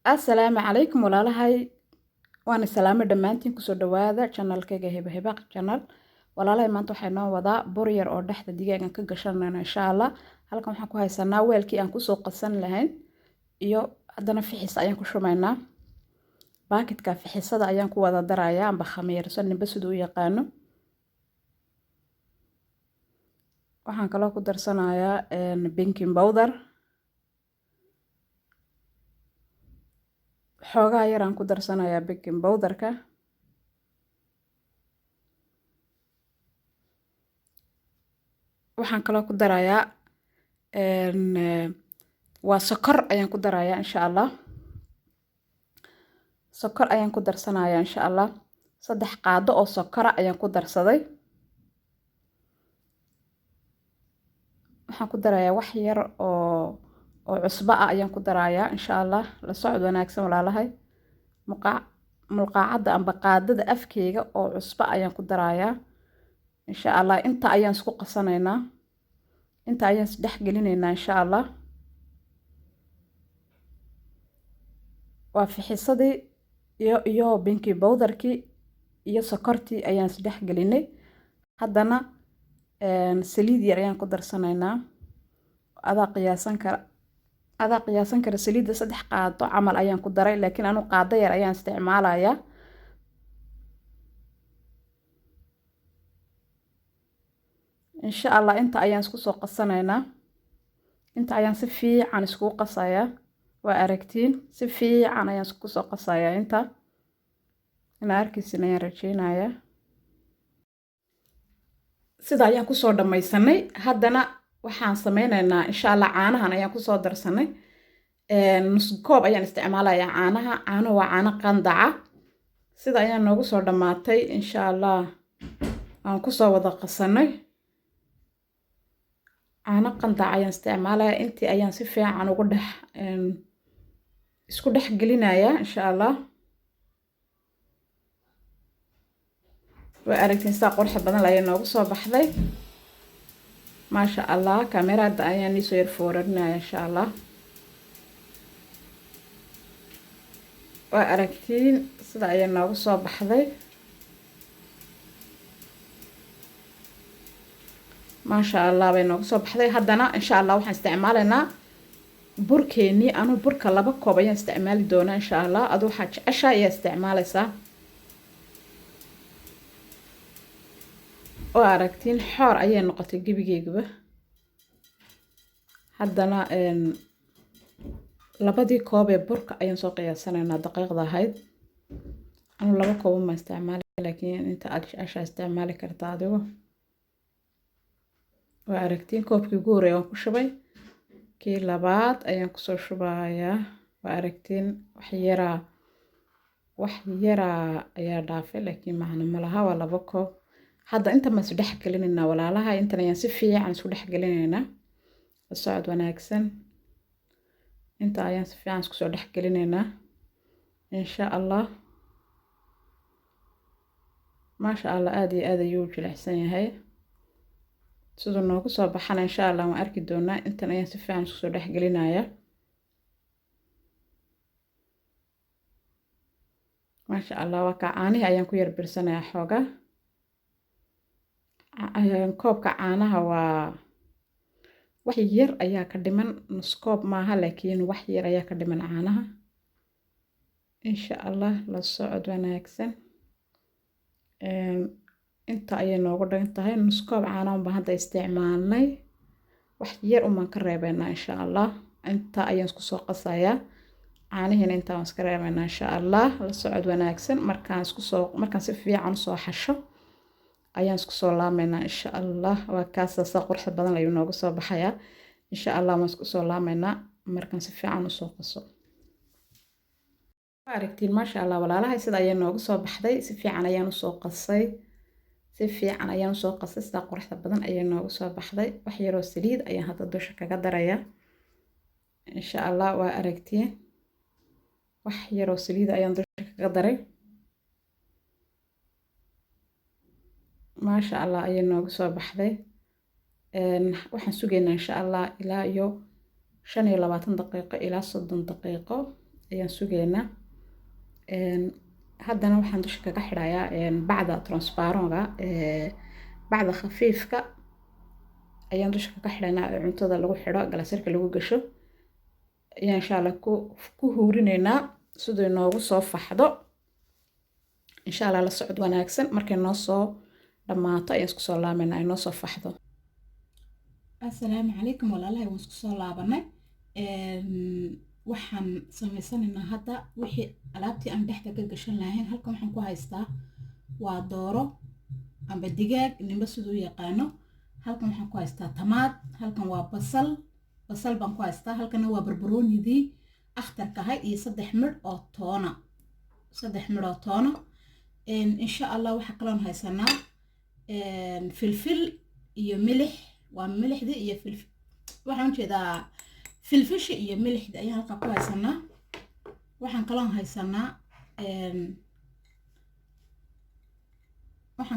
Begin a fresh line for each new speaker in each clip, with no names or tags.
Assalaamu calaykum walaalahay waan salaamo dhammaantiin kusoo dhawaada channelkayga Hiba Hibaaq channel. Walaalahay maanta waxay noo wadaa bur yar oo dhexda digaagan ka gashanayna insha Allah. Halkan waxaan ku haysanaa weelkii aan kusoo qasan lahayn iyo haddana fixis ayaan ku shumaynaa. Baakitka fixisada ayaan ku wada darayaa amba khamiirsan ninba siduu u yaqaano. Waxaan kaloo ku darsanayaa baking powder. xoogaa yar aan ku darsanayaa baking powderka. Waxaan kaloo ku darayaa waa sokor ayaan ku darayaa insha Allah. Sokor ayaan ku darsanayaa insha Allah. 3 qaado oo sokora ayaan ku darsaday. Waxaan ku darayaa wax yar oo cusbo ah ayaan ku darayaa insha Allah. La socod wanaagsan walaalahay. Mulqaacada amba qaadada afkeyga oo cusbo ayaan ku darayaa insha Allah. Inta ayaan isku qasanaynaa. Inta ayaan isdhex gelinaynaa insha Allah. Waa fixisadii iyo baking powderkii iyo sokortii ayaan isdhex gelinay. Haddana saliid yar ayaan ku darsanaynaa. Adaa qiyaasan kara saliidda 3 qaado camal ayaan ku daray laakiin anu qaado yar ayaan isticmaalayaa. insha Allah inta ayaan isku soo qasanaynaa. Inta ayaan si fiican isku qasayaa. Waa aragtiin si fiican ayaan isku soo qasayaa inta. Ina arkiisina ayaan rajeynayaa. Sida ayaan ku soo dhamaysanay. Haddana waxaan sameynaynaa insha Allah caanahan ayaan ku soo darsanay. Nus koob ayaan isticmaalayaa caanaha. Caano waa caano qandaca. Sida ayaan noogu soo dhamaatay insha Allah. Aan ku soo wada qasanay. Caano qandaca ayaan isticmaalayaa. Intii ayaan si fiican ugu isku dhex gelinayaa insha Allah. Waa aragtiin saa qurux badan ayay noogu soo baxday. Maasha Allah kamerada ayaan isoo yar foorarinayaa insha Allah. Waa aragtiin sida ayay noogu soo baxday. Maasha Allah bay noogu soo baxday. Haddana insha Allah waxaan isticmaalaynaa burkeeni. Anu burka 2 koob ayaan isticmaali doonaa insha Allah. Adu waxaa jeceshaa ayaa isticmaalaysaa. waa aragtiin xoor ayay noqotay gebigeygaba. Haddana 2 koob ee burka ayaan soo qiyaasanaynaa daqiiqda ahayd. Anu 2 koob ma isticmaali laakiin inta aad jeceshaa isticmaali kartaa adigu. waa aragtiin koobkii ugu horeeyay waan ku shubay. Kii labaad ayaan ku soo shubayaa. waa aragtiin wax yara ayaa dhaafay laakiin macna ma laha. waa 2 koob. Hadda inta ma isku dhex gelinaynaa walaalaha. Intan ayaan si fiican isku dhex gelinaynaa. La socod wanaagsan. Inta ayaan si fiican isku soo dhex gelinaynaa insha Allah. Maasha Allah aad iyo aad ayuu jilicsan yahay. sidoo noogu soo baxana insha Allah waan arki doonaa. Intan ayaan si fiican isku soo dhex gelinayaa. Maasha Allah waa ka caanihi ayaan ku yar birsanayaa xoogaa. koobka caanaha waa wax yar ayaa ka dhiman. nus koob maaha laakiin wax yar ayaa ka dhiman caanaha. insha Allah la socod wanaagsan. inta ayay noogu dhan tahay. nus koob caano baan hadda isticmaalnay. wax yar uma ka reebaynaa insha Allah. inta ayaan isku soo qasayaa. caanihiina inta waan iska reebaynaa insha Allah. la socod wanaagsan. markaan si fiican soo xasho ayaan isku soo laamaynaa insha Allah. waa kaas saa qurux badan ayuu noogu soo baxayaa. insha Allah waan isku soo laamaynaa markaan si fiican u soo qaso. waa aragtiin maasha Allah walaalahay sida ayay noogu soo baxday. si fiican ayaan u soo qasay. sida qurux badan ayay noogu soo baxday. wax yar oo saliid ayaan hadda dusha kaga darayaa insha Allah. waa aragtiin wax yar oo saliid ayaan dusha kaga daray. maasha Allah ayay noogu soo baxday. waxaan sugaynaa insha Allah ilaa iyo 25 daqiiqo ilaa 30 daqiiqo ayaan sugaynaa. haddana waxaan dusha kaga xidhayaa bacda transparonga bacda khafiifka ayaan dusha kaga xidhaynaa ee cuntada lagu xidho galasarka lagu gasho ayaan insha Allah ku huurinaynaa sidoo inoogu soo faxdo insha Allah la socod wanaagsan markay noo soo dhammaato ayaan isku soo laabaynaa ay noo soo faxdo. Assalaamu calaykum walaalahay, waan isku soo laabanay. waxaan samaysanaynaa hadda wixii alaabtii aan dhexda ka gashan lahayn. halkan waxaan ku haystaa waa dooro amba digaag ninba siduu yaqaano. halkan waxaan ku haystaa tamaad, halkan waa basal baan ku haystaa, halkana waa barbaroonidii akhtarka ahayd iyo 3 midh oo toona. insha Allah waxa kaloon haysanaa filfil iyo milix. waa milixdii iyo filfil, waxaan jeedaa filfishi iyo milixda ayaan halka ku haysanaa. waxaan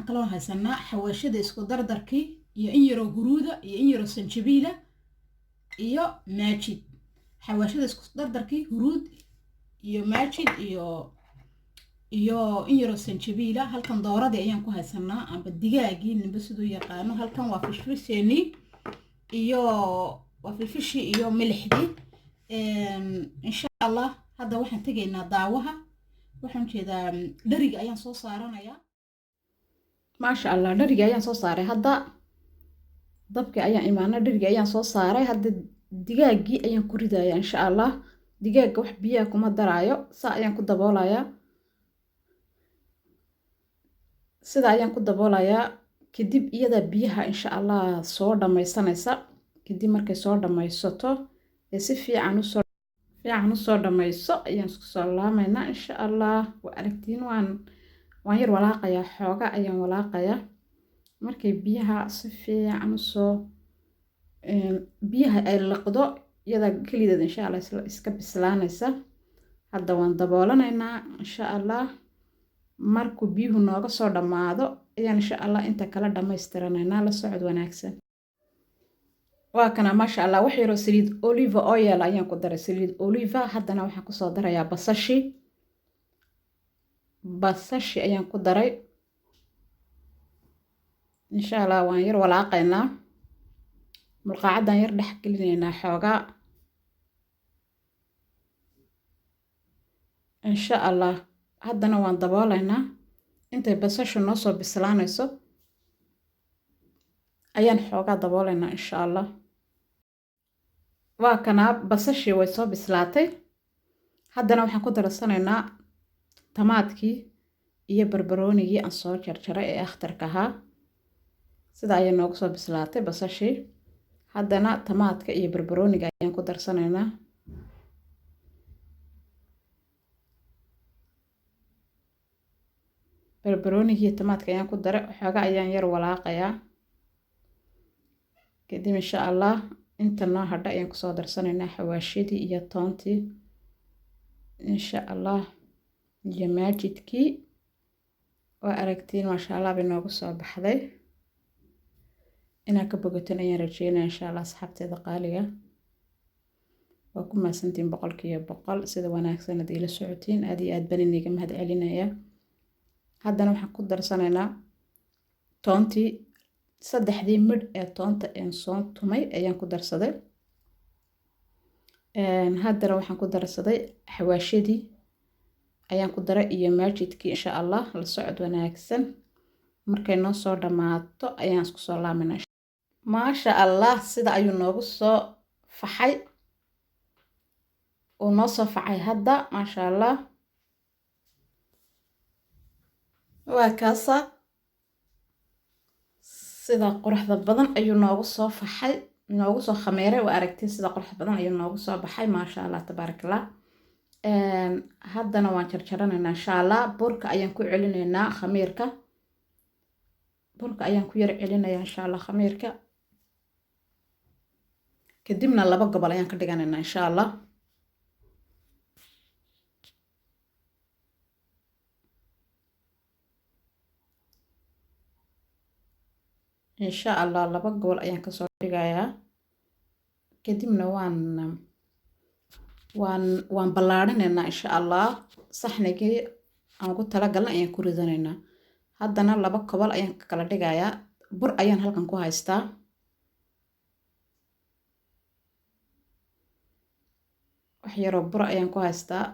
kaloon haysanaa xawaashada isku dardarkii iyo in yaroo huruuda iyo in yaroo sanjabiila iyo maajid. xawaashada isku dardarkii huruud iyo maajid iyo in yaroo sanjabiila. halkan dooradii ayaan ku haysanaa amba digaagii ninba siduu yaqaano. halkan waa fishfisheenii iyo waa filfishi iyo milixdii. insha Allah hadda waxaan tegaynaa daawaha. waxaan jeedaa dhariga ayaan soo saaranayaa. maasha Allah, dhariga ayaan soo saaray. hadda dabka ayaan imaana, dhariga ayaan soo saaray. hadda digaagii ayaan ku ridayaa insha Allah. digaaga wax biyaha kuma daraayo, saa ayaan ku daboolayaa. sida ayaan ku daboolayaa. kadib iyada biyaha insha Allah soo dhamaysanaysa. kadib markay soo dhamaysato ee si fiican u soo dhamayso ayaan isku soo laamaynaa insha Allah. waa aragtiin waan yar walaaqayaa, xooga ayaan walaaqayaa. markay biyaha si fiican biyaha ay liqdo iyada kelideed insha Allah iska bislaanaysa. hadda waan daboolanaynaa insha Allah. markuu biyuhu nooga soo dhammaado ayaan insha Allah inta kala dhammaystiranaynaa. la socod wanaagsan. waa kana maasha Allah, wax yaroo saliid olive oil ayaan ku daray, saliid olive. haddana waxaan ku soo darayaa basashi ayaan ku daray insha Allah. waan yar walaaqaynaa, mulqaacadaan yar dhex gelinaynaa xoogaa insha Allah. haddana waan daboolaynaa intay basashu noo soo bislaanayso ayaan xoogaa daboolaynaa insha Allah. waa kana basashii way soo bislaatay. haddana waxaan ku darsanaynaa tamaadkii iyo barbaroonigii aan soo jarjaray ee akhtarka ahaa. sida ayay noogu soo bislaatay basashii. haddana tamaadka iyo barbarooniga ayaan ku darsanaynaa. barbaroonigii iyo tamaadka ayaan ku daray, xoogaa ayaan yar walaaqayaa. kadib insha Allah inta noo hadha ayaan kusoo darsanaynaa xawaashidii iyo toontii insha Allah iyo maajidkii. waa aragtiin maasha Allah bay noogu soo baxday. inaan ka bogatin ayaan rajeynaya insha Allah asxaabteeda qaaliga. waa ku mahadsantiin 100% sida wanaagsan aad ila socotiin. aad iyo aad baan iniga mahad celinaya. haddana waxaan ku darsanaynaa toontii. 3 midh ee toonta aan soo tumay ayaan ku darsaday. haddana waxaan ku darsaday xawaashidii ayaan ku daray iyo maajidkii insha Allah. la socod wanaagsan. markay noo soo dhammaato ayaan isku soo laaminaa. maasha Allah, sida ayuu noogu soo faxay. uu noo soo facay hadda maasha Allah. waa kaasa sida quruxda badan ayuu noogu soo faxay, noogu soo khameeray. waa aragtiin sida quruxda badan ayuu noogu soo baxay maasha Allah tabarakallah. haddana waan jarjaranaynaa insha Allah. burka ayaan ku celinaynaa khamiirka. burka ayaan ku yar celinayaa insha Allah khamiirka. kadibna 2 gobol ayaan ka dhiganaynaa insha Allah. insha Allah 2 gobol ayaan kasoo dhigayaa. kadibna waan waan ballaarinaynaa insha allah. saxnigii aan ku talagalnay ayaan ku ridanaynaa. haddana 2 kobol ayaan ka kala dhigayaa. bur ayaan halkan ku haystaa. wax yaroo bur ayaan ku haystaa.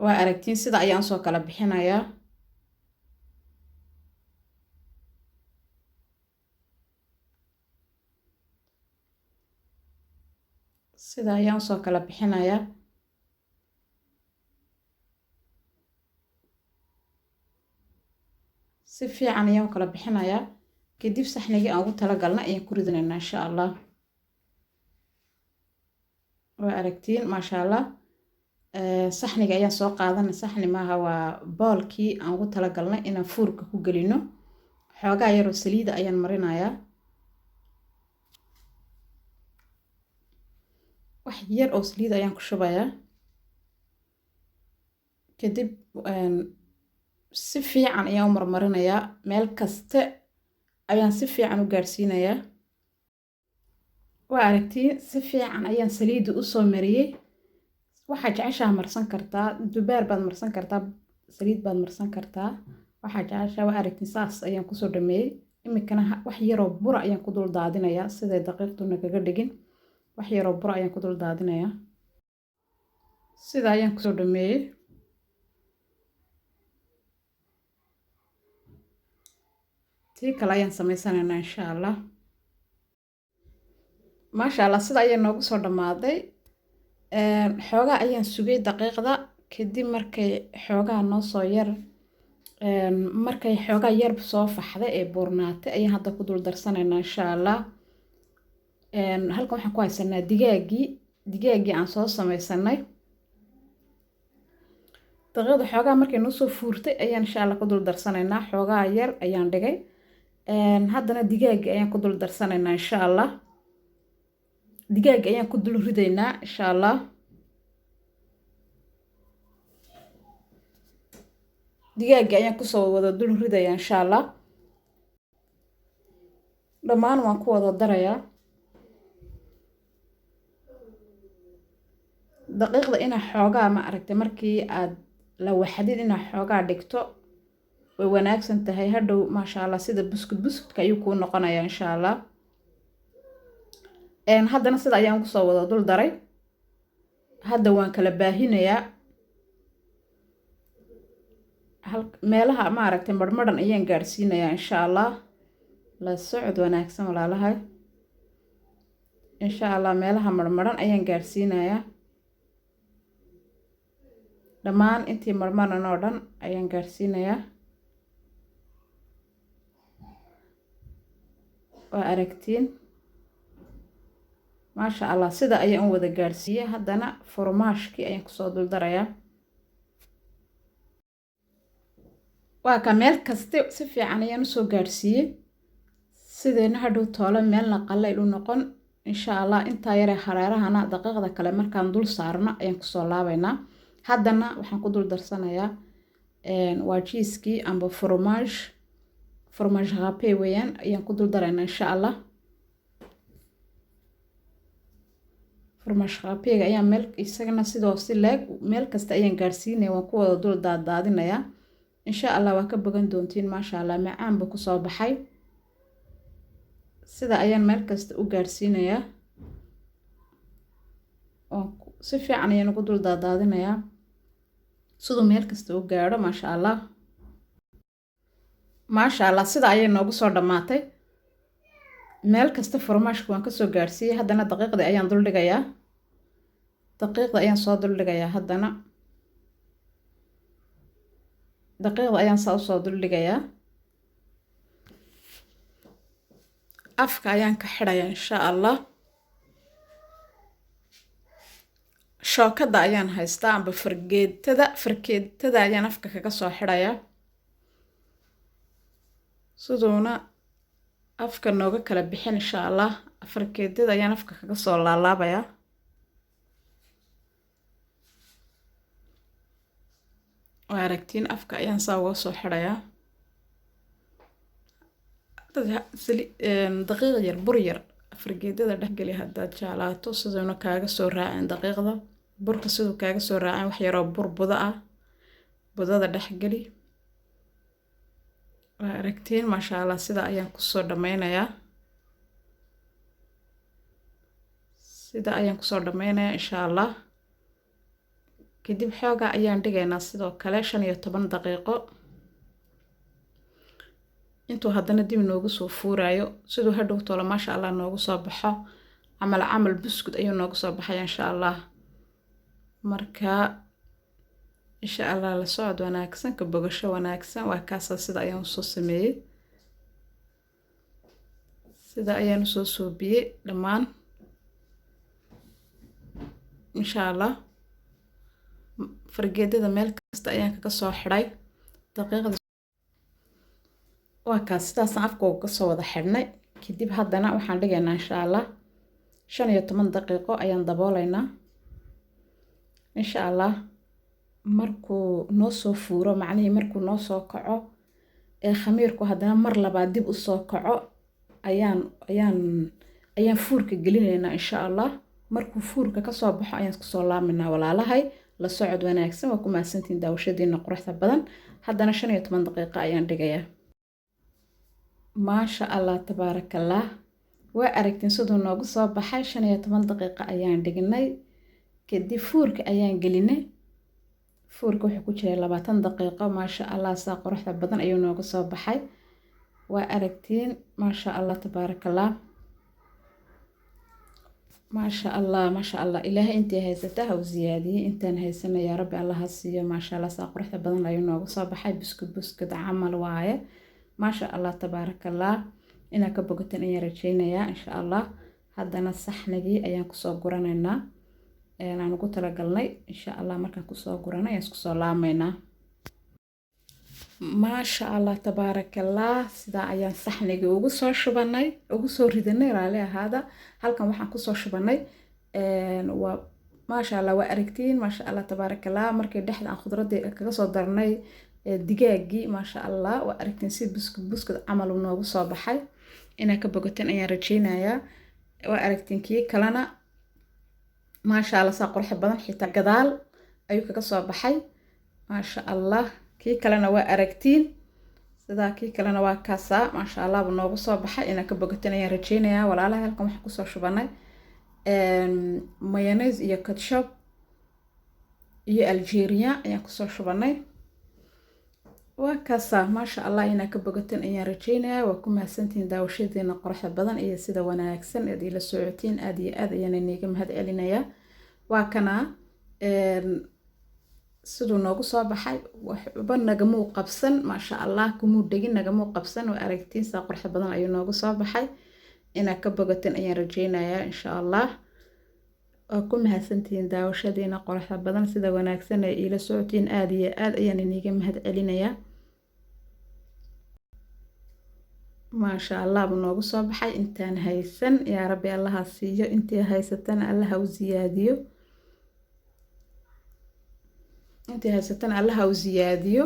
waa aragtiin sida ayaan soo kala bixinayaa. sida ayaan soo kala bixinayaa. si fiican ayaan kala bixinayaa. kadib saxnigii aan ugu talagalnay ayaan ku ridanaynaa insha allah. waa aragtiin maasha allah. saxniga ayaan soo qaadanay. saxni maaha, waa boolkii aan ugu talagalnay inaan fuurka ku gelino. xoogaa yaroo saliida ayaan marinayaa. wax yar oo saliid ayaan ku shubayaa. kadib si fiican ayaan u marmarinayaa. meel kaste ayaan si fiican u gaarsiinayaa. waa aragtiin si fiican ayaan saliida u soo mariyey. waxaa jeceshaha marsan kartaa, dubaar baad marsan kartaa, saliid baad marsan kartaa. waxaa jeceshaha. waa aragtiin saas ayaan kusoo dhameeyey. iminkana wax yaroo bura ayaan ku dul daadinayaa siday daqiiqduna kaga dhigin. wax yaroo bura ayaan ku dul daadinayaa. sida ayaan kusoo dhameeyey. tii kale ayaan samaysanaynaa insha allah. maasha allah sida ayaa noogu soo dhammaaday. xoogaa ayaan sugay daqiiqda. kadib markay xoogaa noo soo yar markay xoogaa yar soo faxday ee buurnaatay ayaan hadda ku dul darsanaynaa insha allah. halkan waxaan ku haysanaa digaagii aan soo samaysanay. daqiiqda xoogaa markay noo soo fuurtay ayaan insha allah ku dul darsanaynaa. xoogaa yar ayaan dhigay. haddana digaagii ayaan ku dul darsanaynaa insha allah. digaagii ayaan ku dul ridaynaa insha allah. digaagii ayaan kusoo wada dul ridayaa insha allah. dhammaan waan ku wada darayaa. daqiiqda inaa xoogaa ma aragtay markii aad la waxdid inaa xoogaa dhigto way wanaagsan tahay. hadhow maasha allah sida buskudka ayuu kuu noqonayaa insha allah. haddana sida ayaan kusoo wada dul daray. hadda waan kala baahinayaa. meelaha ma aragtay marmaran ayaan gaarsiinayaa insha allah. la socod wanaagsan walaalahay. insha allah meelaha marmaran ayaan gaarsiinayaa. dhammaan intii marmaran oo dhan ayaan gaarsiinayaa. waa aragtiin maasha allah sida ayaan u wada gaarsiiyey. haddana furmaashkii ayaan kusoo dul darayaa. waa ka meel kaste si fiican ayaan usoo gaarsiiyey. sideena hadhow toole meelna qallayl u noqon insha allah. intaa yaree hareerahana daqiiqda kale markaan dul saarno ayaan kusoo laabaynaa. haddana waxaan ku dul darsanayaa waa jiiskii amba fromage râpé weeyaan ayaan ku dul daraynaa insha allah. fromage râpéga ayaan isagana sidoo si leeg meel kasta ayaan gaarsiinaya. waan ku wada dul daadinayaa insha allah. waa ka bogan doontiin maasha allah. macaan buu kusoo baxay. sida ayaan meel kasta u gaarsiinayaa. si fiican ayaan ugu dul daadinayaa siduu meel kasta u gaadho maasha allah. maasha allah sida ayay noogu soo dhammaatay. meel kasta furmaashka waan kasoo gaarsiiyey. haddana daqiiqdii ayaan dul dhigayaa. daqiiqda ayaan soo dul dhigayaa. haddana daqiiqda ayaan saa usoo dul dhigayaa. afka ayaan ka xidhayaa insha allah. shookada ayaan haystaa amba fargeetada ayaan afka kaga soo xidhayaa. siduuna afka nooga kala bixin insha allah. fargeetada ayaan afka kaga soo laalaabayaa. waa aragtiin afka ayaan saa uga soo xidhayaa. daqiiq yar bur yar fargeetada dhexgeli haddaad jeclaato siduuna kaaga soo raacin daqiiqda burka siduu kaaga soo raacin wax yaroo bur budo ah budada dhexgeli waa aragtiin maasha allah sida ayaan kusoo dhammaynayaa insha allah kadib xoogaa ayaan dhigaynaa sidoo kale 15 daqiiqo intuu haddana dib noogu soo fuurayo siduu hadhow tolo maasha allah noogu soo baxo camal buskud ayuu noogu soo baxaya insha allah marka insha allah la socod wanaagsan ka bogasho wanaagsan waa kaasa sida ayaan usoo sameeyey sida ayaan usoo suubiyey dhammaan insha allah fargeetada meel kasta ayaan kaga soo xidhay daqiiqda waa kaas sidaasaan afka uga soo wada xidhnay kadib haddana waxaan dhigaynaa insha allah 15 daqiiqo ayaan daboolaynaa insha allah markuu noo soo fuuro macnihii markuu noo soo kaco ee khamiirku haddana mar labaad dib u soo kaco ayaan fuurka gelinaynaa insha allah markuu fuurka ka soo baxo ayaan isku soo laaminaa walaalahay la socod wanaagsan waa ku mahadsantiin daawashadiina quruxda badan haddana 15 daqiiqo ayaan dhigayaa maasha allah tabaarakallah waa aragtiin siduu noogu soo baxay 15 daqiiqo ayaan dhignay kadib fuurka ayaan gelinay fuurka wuxuu ku jiray 20 daqiiqo maasha allah saa quruxda badan ayuu noogu soo baxay waa aragtiin maasha allah tabaarakallah maasha allah ilaahay intii haysata ha u ziyaadiyey intaan haysana yaa rabbi allah ha siiyo maasha allah saa quruxda badan ayuu noogu soo baxay buskud camal waaye maasha allah tabaarakallah inaa ka bogataan ayaan rajaynayaa insha allah haddana saxnigii ayaan kusoo guranaynaa aan ugu talagalnay insha allah markaan kusoo guranay ayaan isku soo laamaynaa maasha allah tabaarakallah sidaa ayaan saxnigii ugu soo ridanay raali ahaada halkan waxaan kusoo shubanay waa maasha allah waa aragtiin maasha allah tabaarakallah markii dhexda aan khudradii kaga soo darnay digaagii maasha allah waa aragtiin si buskud camal noogu soo baxay inaa ka bogataan ayaan rajaynayaa waa aragtiin kii kalena maasha allah saa qurux badan xitaa gadaal ayuu kaga soo baxay maasha allah kii kalena waa aragtiin sidaa kii kalena waa kaasaa maasha allah buu noogu soo baxay inaa ka bogataan ayaan rajaynayaa walaalahay halkan waxaan kusoo shubanay mayonnaise iyo ketchup iyo algeria ayaan kusoo shubanay waa kaasaa maasha allah inaa ka bogataan ayaan rajaynayaa waa ku mahadsantihiin daawashadiina quruxda badan iyo sida wanaagsan aad ila socotiin aad iyo aad ayaan iniga mahad celinayaa waa kana siduu noogu soo baxay waxba nagamuu qabsan maasha allah kumuu dhegin nagamuu qabsan waa aragtiin saa quruxda badan ayuu noogu soo baxay inaa ka bogataan ayaan rajaynayaa insha allah waa ku mahadsantihiin daawashadiina quruxda badan sida wanaagsan ay ila socotiin aad iyo aad ayaan iniga mahad celinayaa maasha allah buu noogu soo baxay intaan haysan yaa rabbi allaha siiyo intii haysatana allaha u ziyaadiyo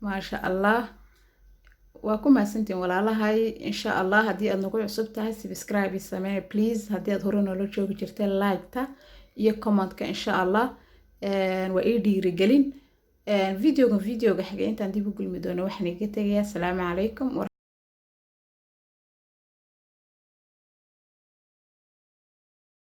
maasha allah waa ku mahadsantiin walaalahay insha allah haddii aad nagu cusub tahay subscribe samee please haddii aad hore noola joogi jirtay like-ta iyo comment-ka insha allah waa ii dhiirigelin videoga xiga intaan dib u gulmi doono waxaan iga tegayaa asalaamu calaykum